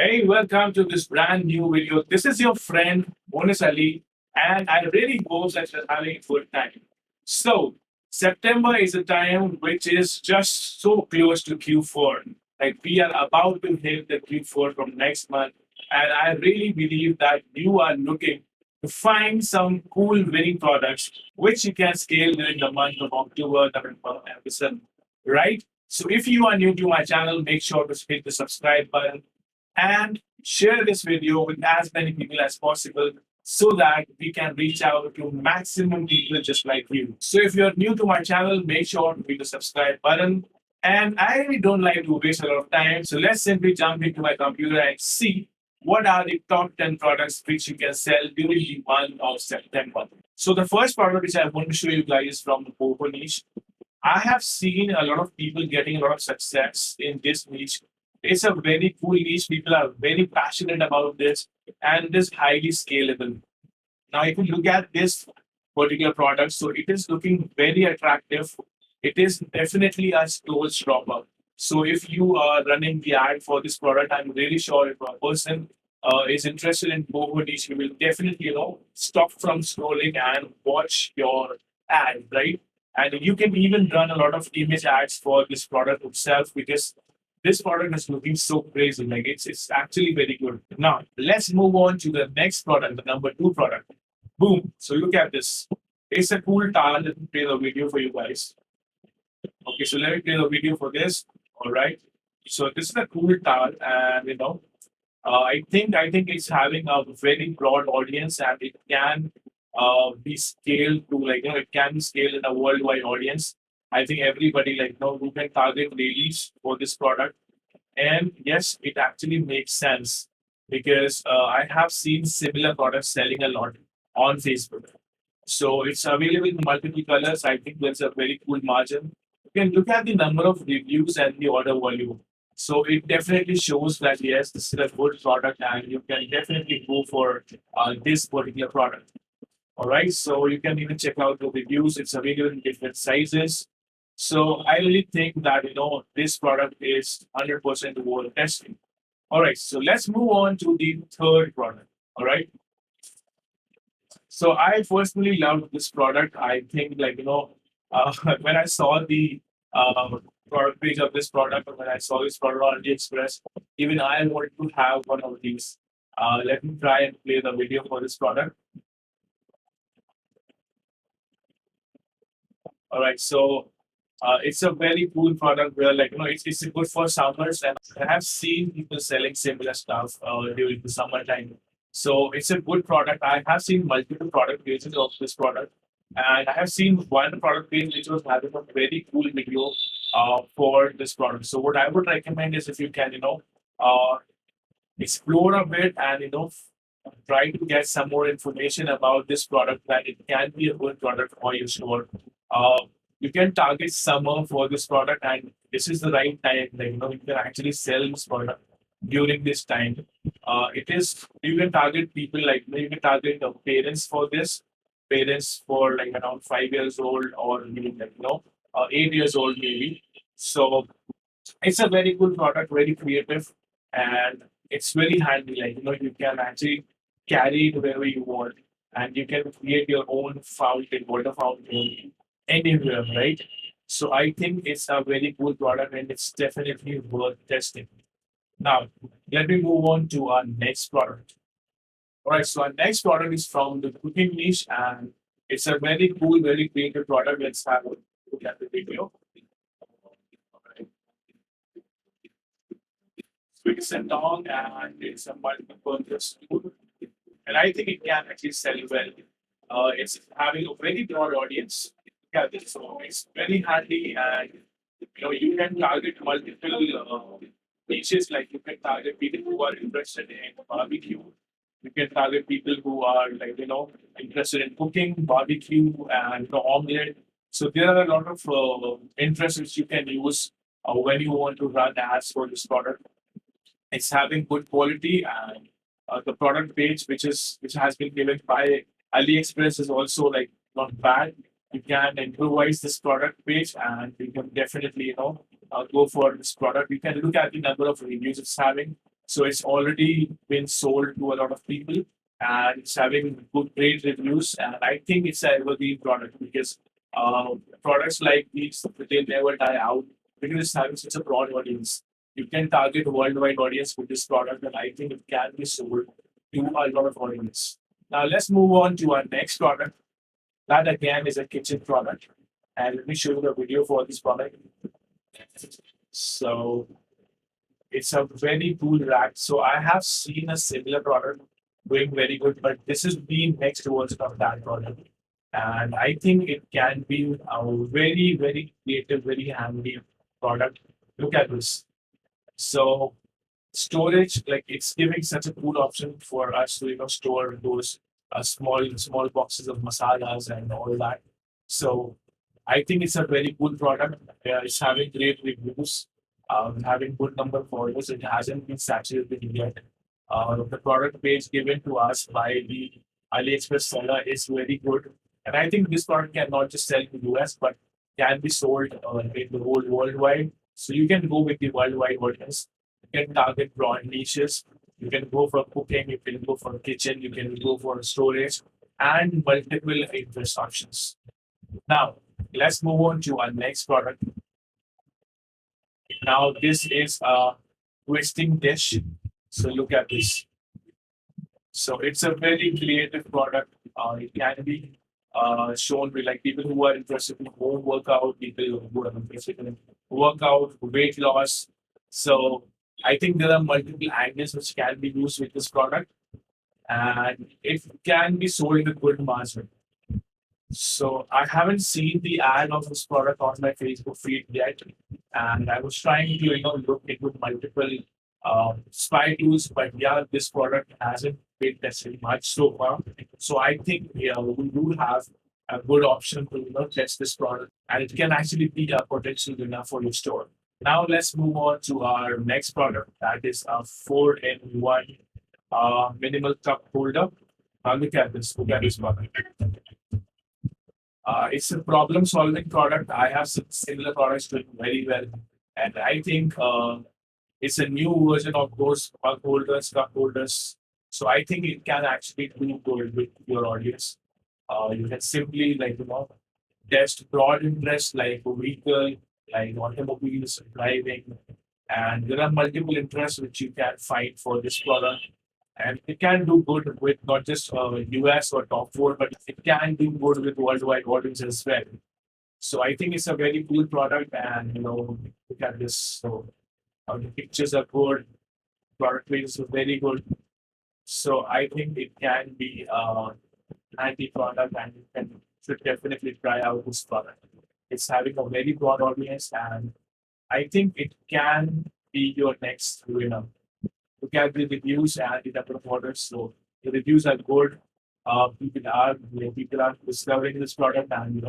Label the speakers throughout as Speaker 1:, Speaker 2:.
Speaker 1: Hey, welcome to this brand new video. This is your friend Moonis Ali, and I really hope that you're having a good time. So, September is a time which is just so close to Q4. Like we are about to hit the Q4 from next month, and I really believe that you are looking to find some cool winning products which you can scale during the month of October, November, and December, right? So, if you are new to my channel, make sure to hit the subscribe button and share this video with as many people as possible so that we can reach out to maximum people just like you. So if you're new to my channel, make sure to hit the subscribe button. And I really don't like to waste a lot of time. So let's simply jump into my computer and see what are the top 10 products which you can sell during the month of September. So the first product which I want to show you guys is from the Poco niche. I have seen a lot of people getting a lot of success in this niche. It's a very cool niche. People are very passionate about this and it is highly scalable. Now, if you look at this particular product, so it is looking very attractive. It is definitely a close dropper. So if you are running the ad for this product, I'm really sure if a person is interested in Boho niche, he will definitely, stop from scrolling and watch your ad, right? And you can even run a lot of image ads for this product itself because this product is looking so crazy. Like it's actually very good. Now let's move on to the next product, the number two product. Boom. So look at this. It's a cool towel. Let me play the video for you guys. Okay, so let me play the video for this. All right. So this is a cool towel, and I think it's having a very broad audience, and it can be scaled to it can be scaled in a worldwide audience. I think everybody who can target ladies for this product, and yes, it actually makes sense because I have seen similar products selling a lot on Facebook. So it's available in multiple colors. I think that's a very cool margin. You can look at the number of reviews and the order volume. So it definitely shows that yes, this is a good product and you can definitely go for this particular product. All right. So you can even check out the reviews. It's available in different sizes. So I really think that this product is 100% worth testing. All right. So let's move on to the third product. All right. So I personally loved this product. I think when I saw the product page of this product, or when I saw this product on AliExpress, even I wanted to have one of these. Let me try and play the video for this product. All right, so it's a very cool product where it's good for summers, and I have seen people selling similar stuff during the summertime. So it's a good product. I have seen multiple product pages of this product, and I have seen one product page which was having a very cool video for this product. So what I would recommend is if you can explore a bit and try to get some more information about this product, that it can be a good product for your store. Uh, you can target summer for this product, and this is the right time. You can actually sell this product during this time. It is you can target people you can target the parents for this, parents for like around 5 years old or maybe 8 years old maybe. So it's a very good product, very creative, and it's very handy. You can actually carry it wherever you want, and you can create your own fountain, water fountain, anywhere, right? So I think it's a very cool product, and it's definitely worth testing. Now, let me move on to our next product. All right, so our next product is from the cooking niche, and it's a very cool, very creative product. Let's have a look at the video. Quick and long, and it's a multi-purpose tool. And I think it can actually sell well. It's having a very broad audience. Yeah, so it's very handy, and you can target multiple niches. Like you can target people who are interested in barbecue. You can target people who are interested in cooking, barbecue, and omelette. So there are a lot of interests which you can use when you want to run ads for this product. It's having good quality, and the product page which has been given by AliExpress is also not bad. You can improvise this product page, and you can definitely go for this product. You can look at the number of reviews it's having. So it's already been sold to a lot of people and it's having good great reviews. And I think it's a evergreen product because products like these they never die out because it's having such a broad audience. You can target a worldwide audience with this product, and I think it can be sold to a lot of audience. Now let's move on to our next product. That again is a kitchen product. And let me show you the video for this product. So it's a very cool rack. So I have seen a similar product doing very good, but this is the next version of that product. And I think it can be a very, very creative, very handy product. Look at this. So storage, like it's giving such a cool option for us to store those small boxes of masalas and all that. So I think it's a very cool product. It's having great reviews, having good number of orders. It hasn't been saturated yet. The product page given to us by the AliExpress seller is very good. And I think this product can not just sell in the US, but can be sold in the whole worldwide. So you can go with the worldwide audience. You can target broad niches. You can go for cooking, you can go for kitchen, you can go for storage, and multiple interest options. Now, let's move on to our next product. Now, this is a twisting dish. So look at this. So it's a very creative product. It can be shown with like people who are interested in home workout, people who are interested in workout, weight loss. So I think there are multiple angles which can be used with this product, and it can be sold with good margin. So I haven't seen the ad of this product on my Facebook feed yet, and I was trying to look into multiple spy tools, but yeah, this product hasn't been tested much so far. So I think we do have a good option to test this product, and it can actually be a potential winner for your store. Now let's move on to our next product. That is a 4-in-1 minimal cup holder. Look at this. Look at this product. It's a problem-solving product. I have some similar products doing very well, and I think it's a new version of those mug holders, cup holders. So I think it can actually do good with your audience. You can simply test broad interest like vehicle, like automobiles, driving, and there are multiple interests which you can find for this product. And it can do good with not just US or top four, but it can do good with worldwide audience as well. So I think it's a very cool product, and look at this. So the pictures are good, product range is very good. So I think it can be handy product, and you should definitely try out this product. It's having a very broad audience, and I think it can be your next winner. Look at the reviews and the number of orders. So the reviews are good. People are discovering this product, and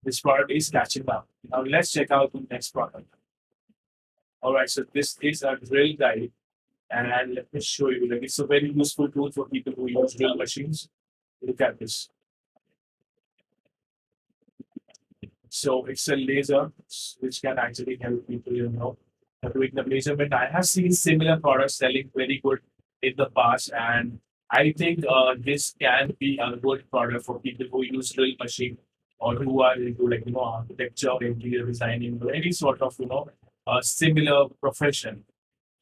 Speaker 1: this product is catching up. Now let's check out the next product. All right, so this is a drill guide, and let me show you. Like it's a very useful tool for people who use drill machines. Look at this. So it's a laser which can actually help people, doing the measurement. I have seen similar products selling very good in the past, and I think this can be a good product for people who use drill machine or who are into architecture or interior designing or any sort of similar profession.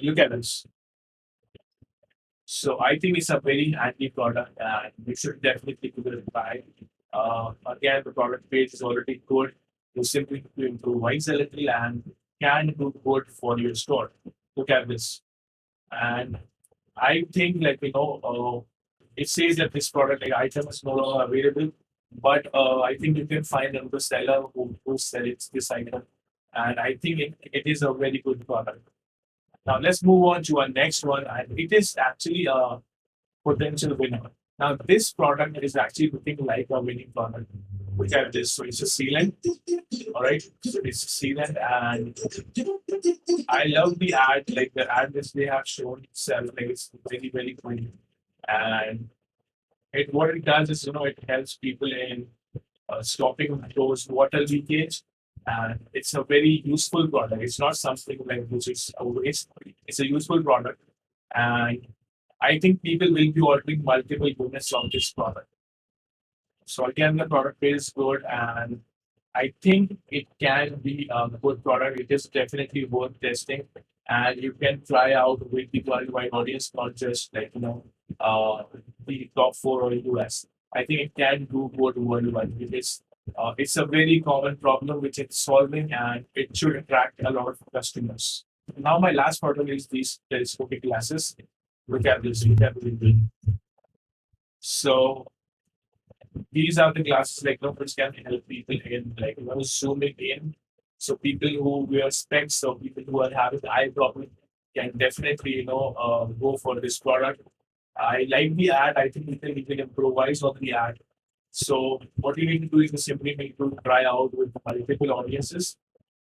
Speaker 1: Look at this. So I think it's a very handy product, and you should definitely give it a try. Again, the product page is already good. You simply to improvise a little and can do good for your store. Look at this. And I think it says that this product item is no longer available, but I think you can find another seller who sells this item. And I think it is a very good product. Now let's move on to our next one, and it is actually a potential winner. Now this product is actually looking like a winning product. Look at this. So it's a sealant. All right. So it's a sealant, and I love the ad. Like the ad which they have shown itself, like it's very very funny. And what it does is it helps people in stopping those water leakage, and it's a very useful product. It's not something like which is a waste. It's a useful product, and I think people will be ordering multiple units of this product. So again, the product is good, and I think it can be a good product. It is definitely worth testing, and you can try out with the worldwide audience, not just like the top four or US. I think it can do good worldwide because it's a very common problem which it's solving, and it should attract a lot of customers. Now, my last product is these telescopic glasses. Look at this. Look at this. So these are the glasses which can help people in zooming in. So people who wear specs or people who are having eye problem can definitely go for this product. I like the ad. I think we can improvise on the ad. So what you need to do is you simply need to try out with multiple audiences.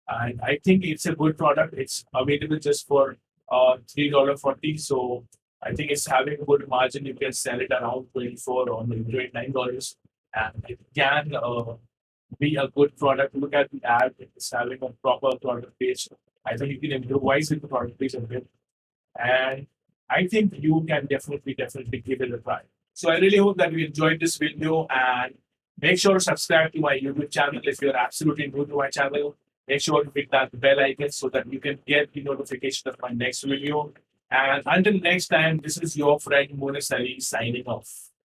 Speaker 1: And I think it's a good product. It's available just for $3.40. So I think it's having a good margin. You can sell it around 24 or maybe $29, and it can be a good product. Look at the ad; it's having a proper product page. I think you can improvise with the product page a bit, and I think you can definitely give it a try. So I really hope that you enjoyed this video, and make sure to subscribe to my YouTube channel if you're absolutely new to my channel. Make sure to hit that bell icon so that you can get the notification of my next video. And until next time, this is your friend Moonis Ali signing off.